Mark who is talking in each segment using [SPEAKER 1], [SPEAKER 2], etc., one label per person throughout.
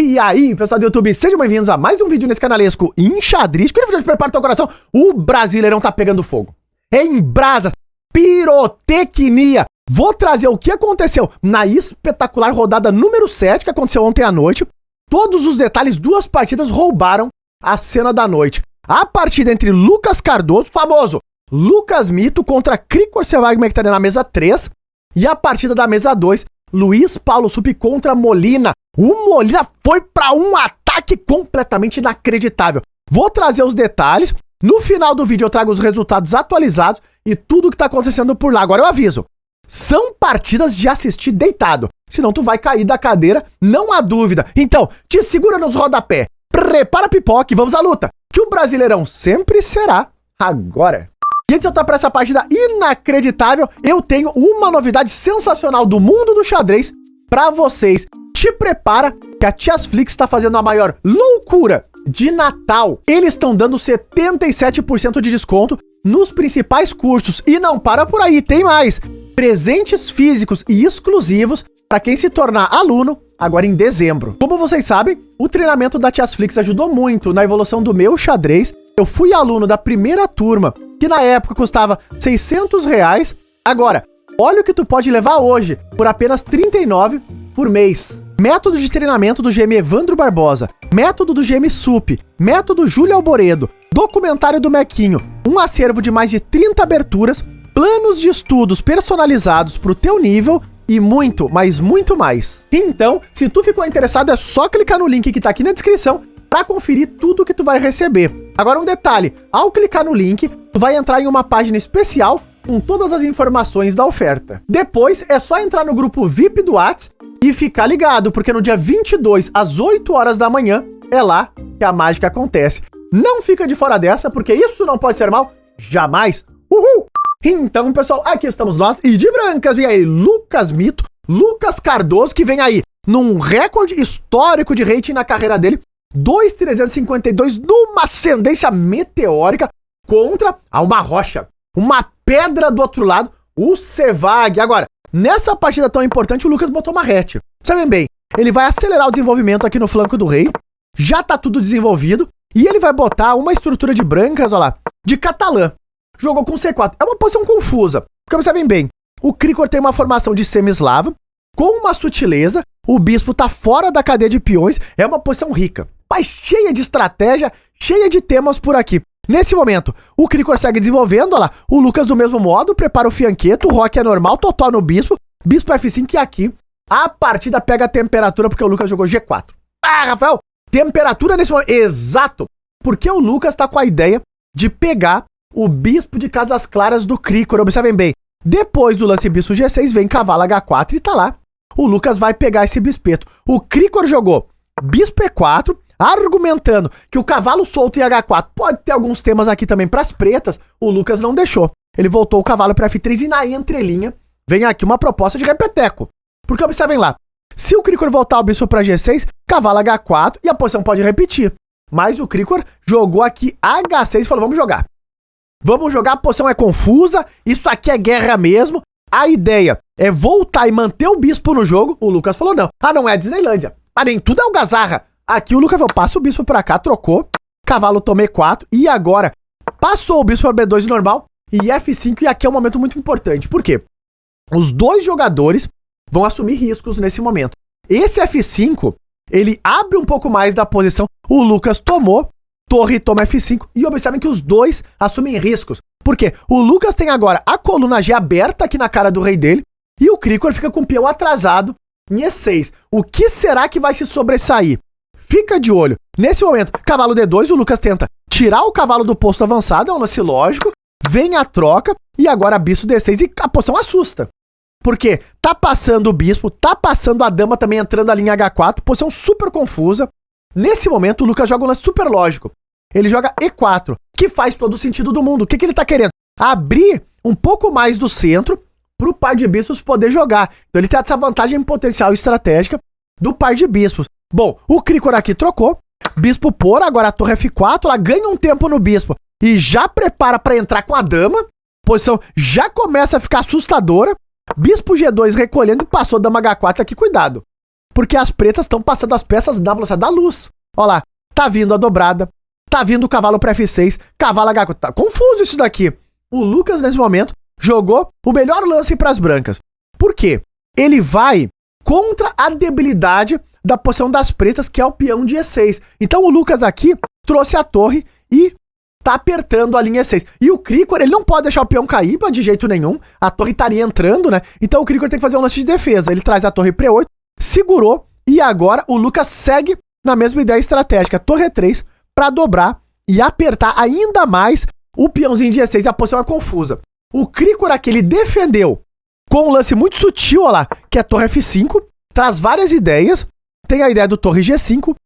[SPEAKER 1] E aí, pessoal do YouTube, sejam bem-vindos a mais um vídeo nesse canalesco Enxadrez. Quando vídeo prepara teu coração, o Brasileirão tá pegando fogo. Em brasa, pirotecnia. Vou trazer o que aconteceu na espetacular rodada número 7, que aconteceu ontem à noite. Todos os detalhes, duas partidas roubaram a cena da noite. A partida entre Lucas Cardoso, famoso Lucas Mito, contra Krikor Sevagmer, que tá na mesa 3. E a partida da mesa 2, Luiz Paulo Sup contra Molina. O Molina foi pra um ataque completamente inacreditável. Vou trazer os detalhes. No final do vídeo eu trago os resultados atualizados e tudo que tá acontecendo por lá. Agora eu aviso, são partidas de assistir deitado. Senão tu vai cair da cadeira, não há dúvida. Então, te segura nos rodapé, prepara a pipoca e vamos à luta. Que o Brasileirão sempre será agora. E antes de eu estar para essa partida inacreditável, eu tenho uma novidade sensacional do mundo do xadrez para vocês. Te prepara que a Tiasflix está fazendo a maior loucura de Natal. Eles estão dando 77% de desconto nos principais cursos. E não para por aí, tem mais. Presentes físicos e exclusivos para quem se tornar aluno agora em dezembro. Como vocês sabem, o treinamento da Tiasflix ajudou muito na evolução do meu xadrez. Eu fui aluno da primeira turma, que na época custava R$600. Agora, olha o que tu pode levar hoje por apenas R$39 por mês. Método de treinamento do GM Evandro Barbosa, método do GM Sup, método Júlio Alboredo, documentário do Mequinho, um acervo de mais de 30 aberturas, planos de estudos personalizados para o teu nível e muito, mas muito mais. Então, se tu ficou interessado, é só clicar no link que tá aqui na descrição para conferir tudo que tu vai receber. Agora um detalhe, ao clicar no link, tu vai entrar em uma página especial com todas as informações da oferta. Depois é só entrar no grupo VIP do Whats e ficar ligado, porque no dia 22 às 8 horas da manhã é lá que a mágica acontece. Não fica de fora dessa, porque isso não pode ser mal, jamais. Uhul! Então, pessoal, aqui estamos nós e de brancas, e aí, Lucas Mito, Lucas Cardoso, que vem aí num recorde histórico de rating na carreira dele, 2.352 numa ascendência meteórica contra uma rocha, uma pedra do outro lado, o Sevag. Agora, nessa partida tão importante, o Lucas botou uma rete. Sabem bem, ele vai acelerar o desenvolvimento aqui no flanco do rei, já tá tudo desenvolvido, e ele vai botar uma estrutura de brancas, olha lá, de catalã. Jogou com C4. É uma posição confusa, porque sabem bem, o Krikor tem uma formação de semi-eslava, com uma sutileza, o bispo tá fora da cadeia de peões, é uma posição rica, mas cheia de estratégia, cheia de temas por aqui. Nesse momento, o Krikor segue desenvolvendo, olha lá, o Lucas do mesmo modo, prepara o fianqueto, o roque é normal, totó no bispo, bispo F5 e aqui a partida pega a temperatura porque o Lucas jogou G4. Ah, Rafael, temperatura nesse momento, exato, porque o Lucas tá com a ideia de pegar o bispo de Casas Claras do Krikor. Observem bem, depois do lance bispo G6 vem cavalo H4 e tá lá. O Lucas vai pegar esse bispeto. O Krikor jogou bispo E4, argumentando que o cavalo solto em H4 pode ter alguns temas aqui também para as pretas. O Lucas não deixou. Ele voltou o cavalo para F3 e na entrelinha vem aqui uma proposta de repeteco. Porque observem lá, se o Krikor voltar o bispo para G6, cavalo H4 e a posição pode repetir. Mas o Krikor jogou aqui H6 e falou, vamos jogar. Vamos jogar, a posição é confusa, isso aqui é guerra mesmo. A ideia é voltar e manter o bispo no jogo. O Lucas falou não. Ah, não é a Disneylândia. Ah, nem tudo é o Gazarra. Aqui o Lucas falou, passa o bispo pra cá, trocou. Cavalo toma E4 e agora passou o bispo para B2 normal e F5. E aqui é um momento muito importante. Por quê? Os dois jogadores vão assumir riscos nesse momento. Esse F5, ele abre um pouco mais da posição. O Lucas tomou, torre toma F5 e observem que os dois assumem riscos. Porque o Lucas tem agora a coluna G aberta aqui na cara do rei dele e o Krikor fica com o peão atrasado em E6. O que será que vai se sobressair? Fica de olho. Nesse momento, cavalo D2, o Lucas tenta tirar o cavalo do posto avançado, é um lance lógico, vem a troca e agora bispo D6 e a posição assusta. Porque tá passando o bispo, tá passando a dama também entrando a linha H4, posição super confusa. Nesse momento, o Lucas joga um lance super lógico. Ele joga E4, que faz todo o sentido do mundo. O que ele tá querendo? Abrir um pouco mais do centro pro par de bispos poder jogar. Então ele tem essa vantagem potencial estratégica do par de bispos. Bom, o Krikor aqui trocou, bispo por, agora a torre F4, ela ganha um tempo no bispo e já prepara para entrar com a dama. Posição já começa a ficar assustadora. Bispo G2 recolhendo e passou dama H4 aqui, cuidado. porque as pretas estão passando as peças na velocidade da luz. Olha lá, tá vindo a dobrada, tá vindo o cavalo para F6, cavalo H4, tá confuso isso daqui. O Lucas, nesse momento, jogou o melhor lance para as brancas. Por quê? Ele vai contra a debilidade da posição das pretas, que é o peão de E6. Então o Lucas aqui trouxe a torre e tá apertando a linha E6. E o Krikor, ele não pode deixar o peão cair de jeito nenhum. A torre estaria entrando, né? Então o Krikor tem que fazer um lance de defesa. Ele traz a torre para E8, segurou, e agora o Lucas segue na mesma ideia estratégica. Torre E3 para dobrar e apertar ainda mais o peãozinho de E6. A posição é confusa. O Krikor aqui, ele defendeu com um lance muito sutil, olha lá, que é a torre F5, traz várias ideias. Tem a ideia do torre G5,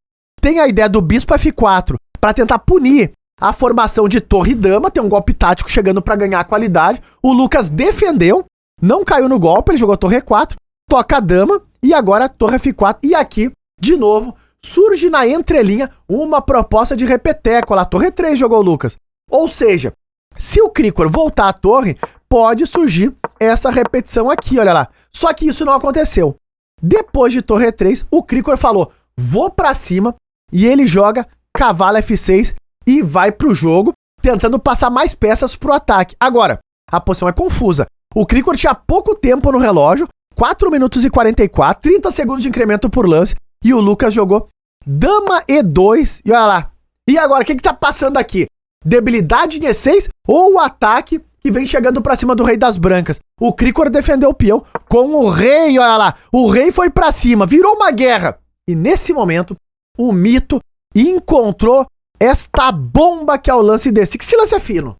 [SPEAKER 1] tem a ideia do bispo F4 para tentar punir a formação de torre e dama, tem um golpe tático chegando para ganhar a qualidade. O Lucas defendeu, não caiu no golpe, ele jogou a torre E4, toca a dama e agora a torre F4. E aqui, de novo, surge na entrelinha uma proposta de repeteco, olha lá, a torre E3 jogou o Lucas. Ou seja, se o Krikor voltar à torre, pode surgir essa repetição aqui, olha lá. Só que isso não aconteceu. Depois de torre E3, o Krikor falou, vou pra cima, e ele joga cavalo F6 e vai pro jogo, tentando passar mais peças pro ataque. Agora, a posição é confusa. O Krikor tinha pouco tempo no relógio, 4 minutos e 44, 30 segundos de incremento por lance, e o Lucas jogou dama E2, e olha lá. E agora, o que tá passando aqui? Debilidade em E6 ou o ataque que vem chegando pra cima do rei das brancas? O Krikor defendeu o peão com o rei, olha lá. O rei foi pra cima, virou uma guerra. E nesse momento, o mito encontrou esta bomba que é o lance D5. Esse lance é fino.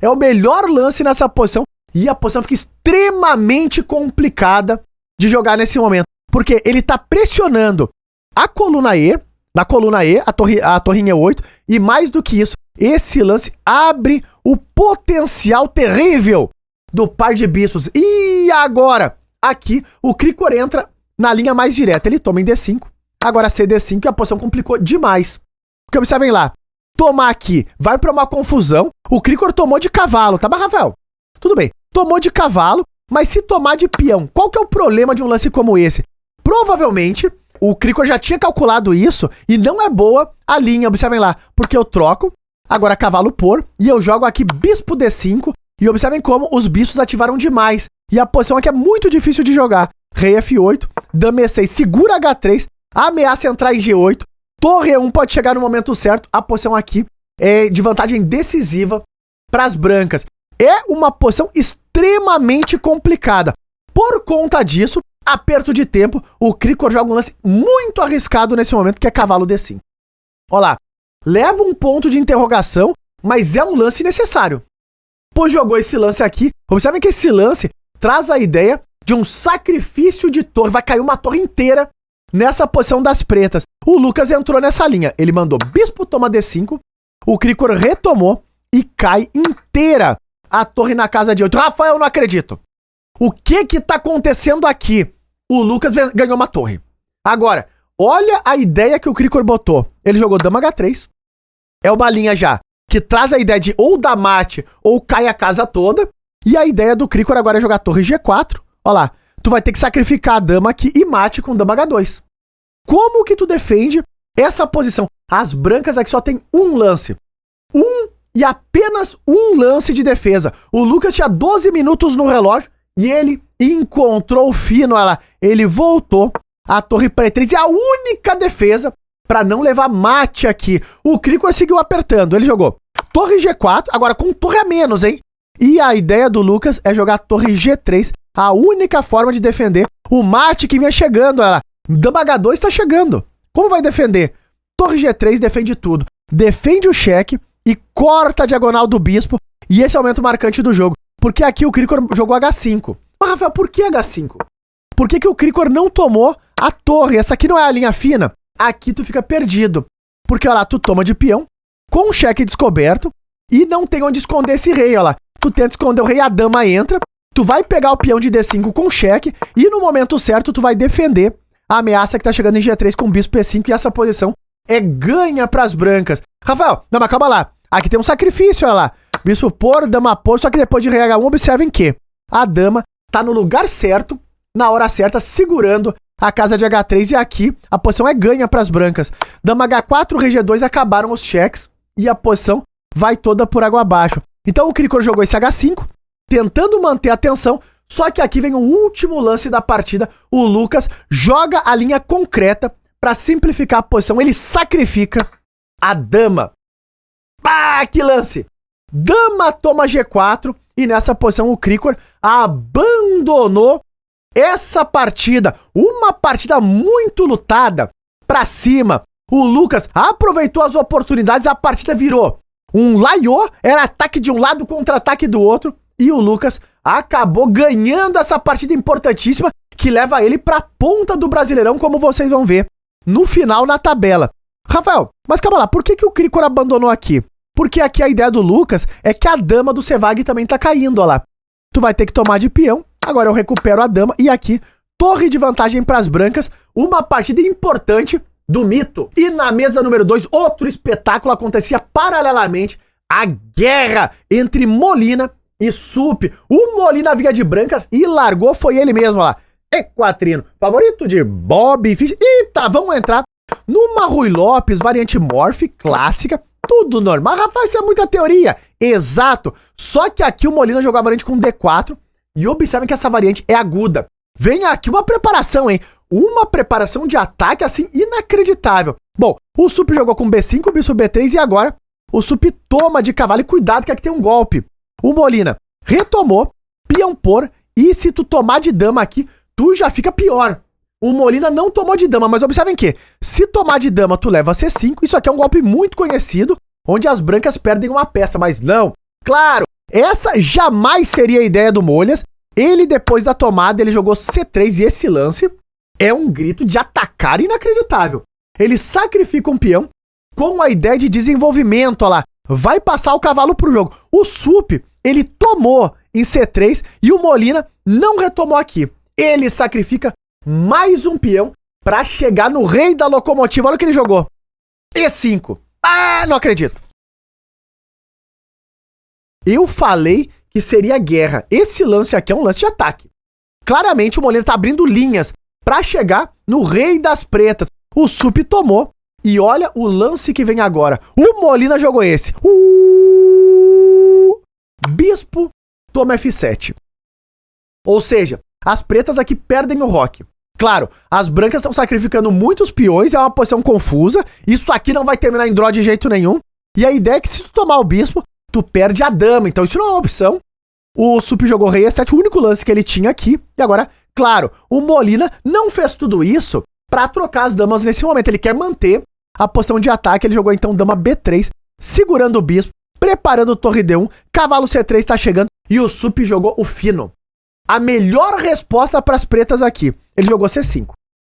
[SPEAKER 1] É o melhor lance nessa posição e a posição fica extremamente complicada de jogar nesse momento. Porque ele tá pressionando a coluna E, na coluna E, a torrinha E8, e mais do que isso, esse lance abre o potencial terrível do par de bispos. E agora, aqui, o Krikor entra na linha mais direta. Ele toma em D5, agora CD5 e a posição complicou demais. Porque observem lá, tomar aqui vai pra uma confusão. O Krikor tomou de cavalo, tá, mas Rafael? Tudo bem, tomou de cavalo, mas se tomar de peão, qual que é o problema de um lance como esse? Provavelmente, o Krikor já tinha calculado isso e não é boa a linha, observem lá, porque eu troco, agora cavalo por, e eu jogo aqui bispo D5, e observem como os bispos ativaram demais, e a posição aqui é muito difícil de jogar. Rei F8, dama E6, segura H3, ameaça entrar em G8, torre E1 pode chegar no momento certo, a posição aqui é de vantagem decisiva para as brancas. É uma posição extremamente complicada. Por conta disso, aperto de tempo, o Krikor joga um lance muito arriscado nesse momento, que é cavalo D5. Olha lá, leva um ponto de interrogação, mas é um lance necessário. Pois jogou esse lance aqui, observem que esse lance traz a ideia de um sacrifício de torre, vai cair uma torre inteira nessa posição das pretas. O Lucas entrou nessa linha, ele mandou bispo toma D5, o Krikor retomou e cai inteira a torre na casa de 8. Rafael, eu não acredito. O que tá acontecendo aqui? O Lucas ganhou uma torre. Agora, olha a ideia que o Krikor botou. Ele jogou dama H3. É uma linha já que traz a ideia de ou dar mate ou cai a casa toda. E a ideia do Krikor agora é jogar torre G4. Olha lá, tu vai ter que sacrificar a dama aqui e mate com dama H2. Como que tu defende essa posição? As brancas aqui só tem um lance. E apenas um lance de defesa. O Lucas tinha 12 minutos no relógio e ele encontrou o fino, olha lá. Ele voltou a torre para E3. E a única defesa para não levar mate aqui. O Krikor seguiu apertando. Ele jogou torre G4, agora com torre a menos, hein? E a ideia do Lucas é jogar torre G3. A única forma de defender o mate que vinha chegando, olha lá. Dama H2 tá chegando. Como vai defender? Torre G3 defende tudo. Defende o cheque e corta a diagonal do bispo. E esse é o momento marcante do jogo. Porque aqui o Krikor jogou H5. Mas, Rafael, por que H5? Por que o Krikor não tomou a torre? Essa aqui não é a linha fina? Aqui tu fica perdido. Porque, olha lá, tu toma de peão, com o cheque descoberto, e não tem onde esconder esse rei, olha lá. Tu tenta esconder o rei, a dama entra, tu vai pegar o peão de D5 com cheque, e no momento certo tu vai defender a ameaça que tá chegando em G3 com o bispo E5, e essa posição é ganha pras brancas. Rafael, não, mas calma lá. Aqui tem um sacrifício, olha lá. Bispo por, dama por, só que depois de rei H1, observem que a dama tá no lugar certo, na hora certa, segurando a casa de H3 e aqui a posição é ganha para as brancas. Dama H4, rei G2, acabaram os cheques e a posição vai toda por água abaixo. Então o Krikor jogou esse H5, tentando manter a tensão, só que aqui vem o último lance da partida. O Lucas joga a linha concreta para simplificar a posição. Ele sacrifica a dama. Ah, que lance! Dama toma G4 e nessa posição o Krikor abandonou essa partida. Uma partida muito lutada pra cima. O Lucas aproveitou as oportunidades, a partida virou um laiô, era ataque de um lado, contra-ataque do outro, e o Lucas acabou ganhando essa partida importantíssima que leva ele pra ponta do Brasileirão, como vocês vão ver no final na tabela. Rafael, mas calma lá, por que o Krikor abandonou aqui? Porque aqui a ideia do Lucas é que a dama do Sevag também tá caindo, ó lá. Tu vai ter que tomar de peão, agora eu recupero a dama, e aqui, torre de vantagem pras brancas, uma partida importante do mito. E na mesa número 2, outro espetáculo acontecia paralelamente, a guerra entre Molina e Sup. O Molina vinha de brancas e largou, foi ele mesmo, ó lá. Equatrino, favorito de Bob Fish. Eita, vamos entrar numa Rui Lopes, variante Morph, clássica, tudo normal. Rafael, isso é muita teoria. Exato. Só que aqui o Molina jogou a variante com D4 e observem que essa variante é aguda. Vem aqui uma preparação, hein? Uma preparação de ataque, assim, inacreditável. Bom, o Sup jogou com B5, bispo B3 e agora o Sup toma de cavalo. E cuidado que aqui tem um golpe. O Molina retomou, peão por, e se tu tomar de dama aqui, tu já fica pior. O Molina não tomou de dama, mas observem que se tomar de dama, tu leva C5. Isso aqui é um golpe muito conhecido, onde as brancas perdem uma peça, mas não. Claro, essa jamais seria a ideia do Molhas. Ele, depois da tomada, ele jogou C3 e esse lance é um grito de atacar inacreditável. Ele sacrifica um peão com a ideia de desenvolvimento, ó lá. Vai passar o cavalo pro jogo. O Sup, ele tomou em C3 e o Molina não retomou aqui. Ele sacrifica mais um peão pra chegar no rei da locomotiva. Olha o que ele jogou. E5. Ah, não acredito. Eu falei que seria guerra. Esse lance aqui é um lance de ataque. Claramente o Molina tá abrindo linhas pra chegar no rei das pretas. O Sup tomou. E olha o lance que vem agora. O Molina jogou esse. Bispo toma F7. Ou seja, as pretas aqui perdem o roque. Claro, as brancas estão sacrificando muitos peões, é uma posição confusa. Isso aqui não vai terminar em draw de jeito nenhum. E a ideia é que se tu tomar o bispo, tu perde a dama. Então isso não é uma opção. O Sup jogou rei E7, o único lance que ele tinha aqui. E agora, claro, o Molina não fez tudo isso pra trocar as damas nesse momento. Ele quer manter a posição de ataque. Ele jogou então dama B3, segurando o bispo, preparando o torre D1. Cavalo C3 tá chegando e o Sup jogou o fino. A melhor resposta para as pretas aqui. Ele jogou C5.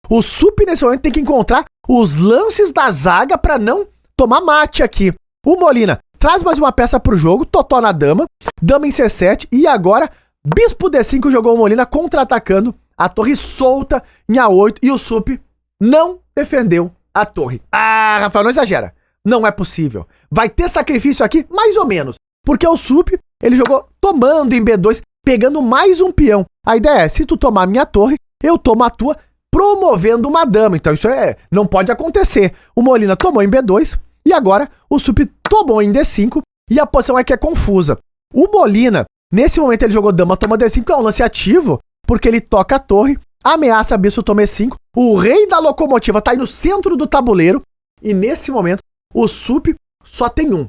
[SPEAKER 1] O Sup nesse momento tem que encontrar os lances da zaga para não tomar mate aqui. O Molina traz mais uma peça pro jogo, totó na dama, dama em C7 e agora bispo D5 jogou o Molina contra-atacando a torre solta em A8 e o Sup não defendeu a torre. Ah, Rafael, não exagera. Não é possível. Vai ter sacrifício aqui? Mais ou menos. Porque o Sup, ele jogou tomando em B2, pegando mais um peão. A ideia é, se tu tomar a minha torre, eu tomo a tua, promovendo uma dama. Então isso não pode acontecer. O Molina tomou em B2 e agora o Sup tomou em D5 e a posição aqui é confusa. O Molina, nesse momento ele jogou dama, toma D5, é um lance ativo, porque ele toca a torre, ameaça bispo, toma E5. O rei da locomotiva tá aí no centro do tabuleiro e nesse momento o Sup só tem um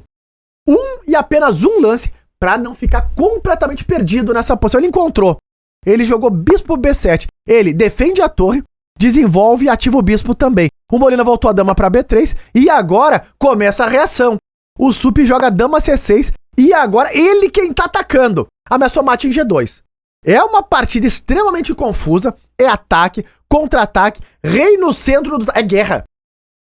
[SPEAKER 1] e apenas um lance para não ficar completamente perdido nessa posição. Ele encontrou. Ele jogou bispo B7. Ele defende a torre, desenvolve e ativa o bispo também. O Molina voltou a dama para B3 e agora começa a reação. O Sup joga dama C6 e agora ele quem tá atacando. Ameaçou mate em G2. É uma partida extremamente confusa. É ataque, contra-ataque, rei no centro do... É guerra.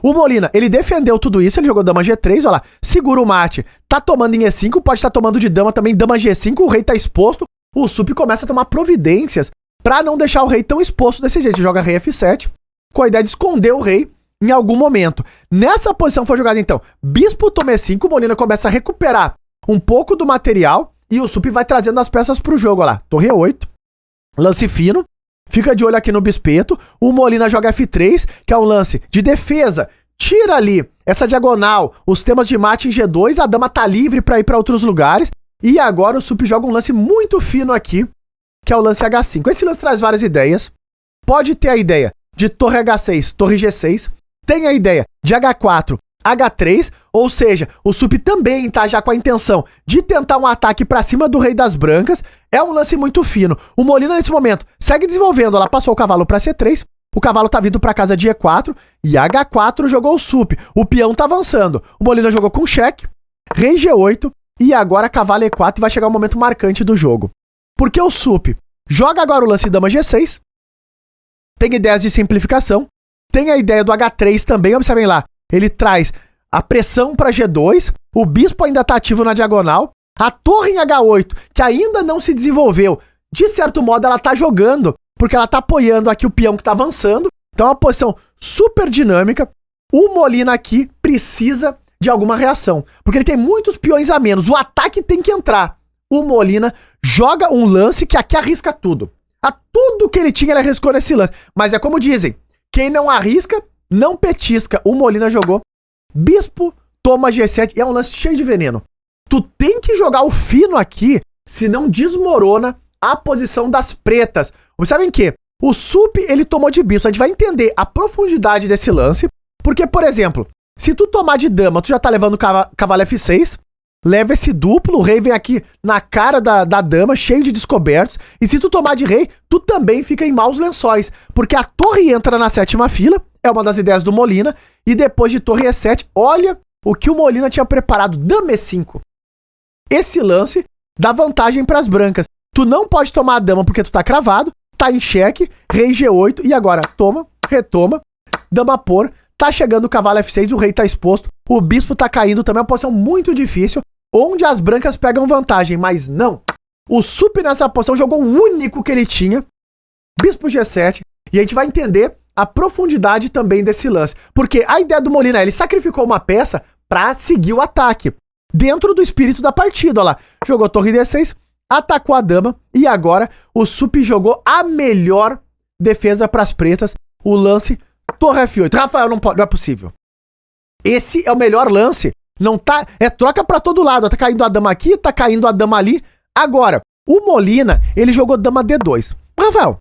[SPEAKER 1] O Molina, ele defendeu tudo isso, ele jogou dama G3, olha lá, segura o mate, tá tomando em E5, pode estar tomando de dama também, dama G5, o rei tá exposto, o Sup começa a tomar providências pra não deixar o rei tão exposto desse jeito, joga rei F7, com a ideia de esconder o rei em algum momento. Nessa posição foi jogada então, bispo toma E5, o Molina começa a recuperar um pouco do material e o Sup vai trazendo as peças pro jogo, olha lá, torre E8, lance fino, fica de olho aqui no bispeto. O Molina joga F3, que é um lance de defesa. Tira ali essa diagonal, os temas de mate em G2, a dama tá livre pra ir pra outros lugares. E agora o Sup joga um lance muito fino aqui, que é o lance H5. Esse lance traz várias ideias. Pode ter a ideia de torre H6, torre G6. Tem a ideia de H4, H3, ou seja, o Sup também tá já com a intenção de tentar um ataque pra cima do rei das brancas. É um lance muito fino. O Molina nesse momento segue desenvolvendo, ela passou o cavalo pra C3, o cavalo tá vindo pra casa de E4 e H4 jogou o Sup. O peão tá avançando. O Molina jogou com cheque, rei G8 e agora cavalo E4 e vai chegar o momento marcante do jogo. Porque o Sup joga agora o lance dama G6, tem ideias de simplificação, tem a ideia do H3 também, observem lá. Ele traz a pressão para G2, o bispo ainda tá ativo na diagonal, a torre em H8, que ainda não se desenvolveu, de certo modo ela tá jogando, porque ela tá apoiando aqui o peão que tá avançando, então é uma posição super dinâmica. O Molina aqui precisa de alguma reação, porque ele tem muitos peões a menos, o ataque tem que entrar. O Molina joga um lance que aqui arrisca tudo. A tudo que ele tinha ele arriscou nesse lance, mas é como dizem, quem não arrisca, não petisca. O Molina jogou bispo, toma G7 e é um lance cheio de veneno. Tu tem que jogar o fino aqui, senão desmorona a posição das pretas. Observem que o Sup ele tomou de bispo. A gente vai entender a profundidade desse lance, porque, por exemplo, se tu tomar de dama, tu já tá levando cavalo F6, leva esse duplo, o rei vem aqui na cara da dama, cheio de descobertos, e se tu tomar de rei, tu também fica em maus lençóis, porque a torre entra na 7ª fila, é uma das ideias do Molina, e depois de torre E7, olha o que o Molina tinha preparado, dama E5. Esse lance dá vantagem para as brancas. Tu não pode tomar a dama porque tu tá cravado, tá em xeque, rei G8, e agora toma, retoma, dama por, tá chegando o cavalo F6, o rei tá exposto, o bispo tá caindo, também é uma posição muito difícil, onde as brancas pegam vantagem, mas não. O Sup nessa posição jogou o único que ele tinha, bispo G7, e a gente vai entender a profundidade também desse lance. Porque a ideia do Molina, ele sacrificou uma peça pra seguir o ataque, dentro do espírito da partida, ó lá. Jogou torre D6, atacou a dama, e agora o Sup jogou a melhor defesa pras pretas, o lance torre F8. Rafael, não é possível. Esse é o melhor lance. Não tá, é troca pra todo lado. Tá caindo a dama aqui, tá caindo a dama ali. Agora, o Molina, ele jogou dama D2. Rafael,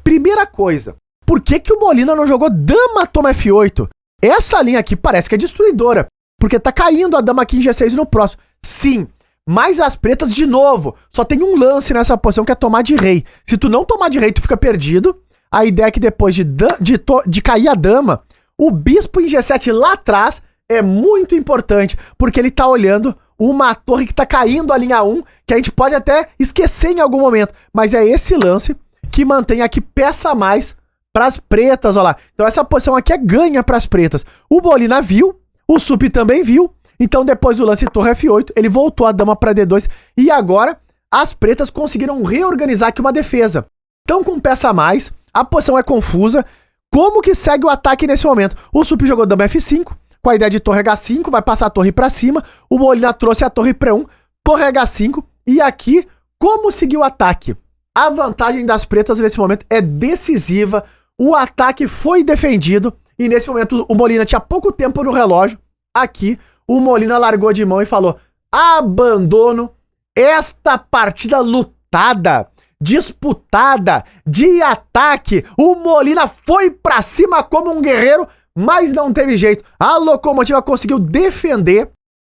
[SPEAKER 1] primeira coisa, por que o Molina não jogou dama toma F8? Essa linha aqui parece que é destruidora, porque tá caindo a dama aqui em G6 no próximo. Sim, mas as pretas, de novo, só tem um lance nessa posição que é tomar de rei. Se tu não tomar de rei, tu fica perdido. A ideia é que depois de cair a dama, o bispo em G7 lá atrás é muito importante, porque ele tá olhando uma torre que tá caindo a linha 1, que a gente pode até esquecer em algum momento, mas é esse lance que mantém aqui peça a mais pras pretas, ó lá. Então essa posição aqui é ganha pras pretas. O Molina viu, o Sup também viu, então depois do lance torre F8, ele voltou a dama pra D2, e agora as pretas conseguiram reorganizar aqui uma defesa. Então com peça a mais, a posição é confusa. Como que segue o ataque nesse momento? O Sup jogou dama F5, com a ideia de torre H5, vai passar a torre pra cima. O Molina trouxe a torre P1, torre H5. E aqui, como seguir o ataque? A vantagem das pretas nesse momento é decisiva. O ataque foi defendido. E nesse momento o Molina tinha pouco tempo no relógio. Aqui, o Molina largou de mão e falou: abandono esta partida lutada, disputada, de ataque. O Molina foi pra cima como um guerreiro, mas não teve jeito. A Locomotiva conseguiu defender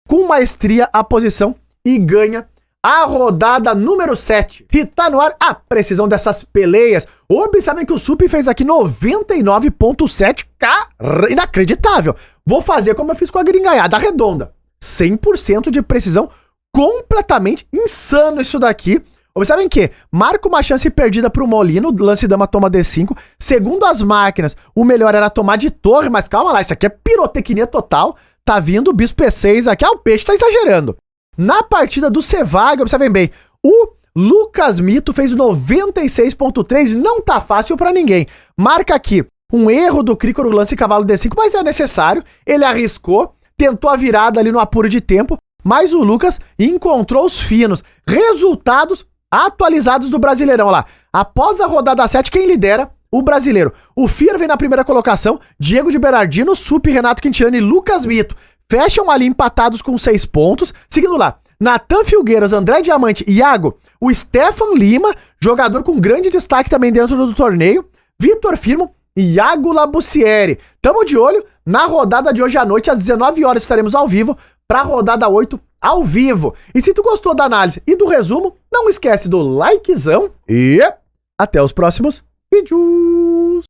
[SPEAKER 1] com maestria a posição e ganha a rodada número 7. E tá no ar a precisão dessas peleias. Observem que o Sup fez aqui 99.7k. Inacreditável. Vou fazer como eu fiz com a gringaiada redonda. 100% de precisão. Completamente insano isso daqui. Observem que marca uma chance perdida pro Molina, o lance dama toma D5. Segundo as máquinas, o melhor era tomar de torre, mas calma lá, isso aqui é pirotecnia total. Tá vindo o bispo E6 aqui, o peixe tá exagerando. Na partida do Cevag, observem bem, o Lucas Mito fez 96.3, não tá fácil pra ninguém. Marca aqui um erro do Cricoro, lance cavalo D5, mas é necessário, ele arriscou, tentou a virada ali no apuro de tempo, mas o Lucas encontrou os finos. Resultados atualizados do Brasileirão lá. Após a rodada 7, quem lidera? O brasileiro. O Fier vem na primeira colocação, Diego de Berardino, Sup, Renato Quintiliano e Lucas Mito fecham ali empatados com 6 pontos. Seguindo lá, Natan Filgueiras, André Diamante e Iago, o Stefan Lima, jogador com grande destaque também dentro do torneio, Vitor Firmo e Iago Labussieri. Tamo de olho, na rodada de hoje à noite, às 19 horas, estaremos ao vivo pra rodada 8 ao vivo. E se tu gostou da análise e do resumo, não esquece do likezão e até os próximos vídeos.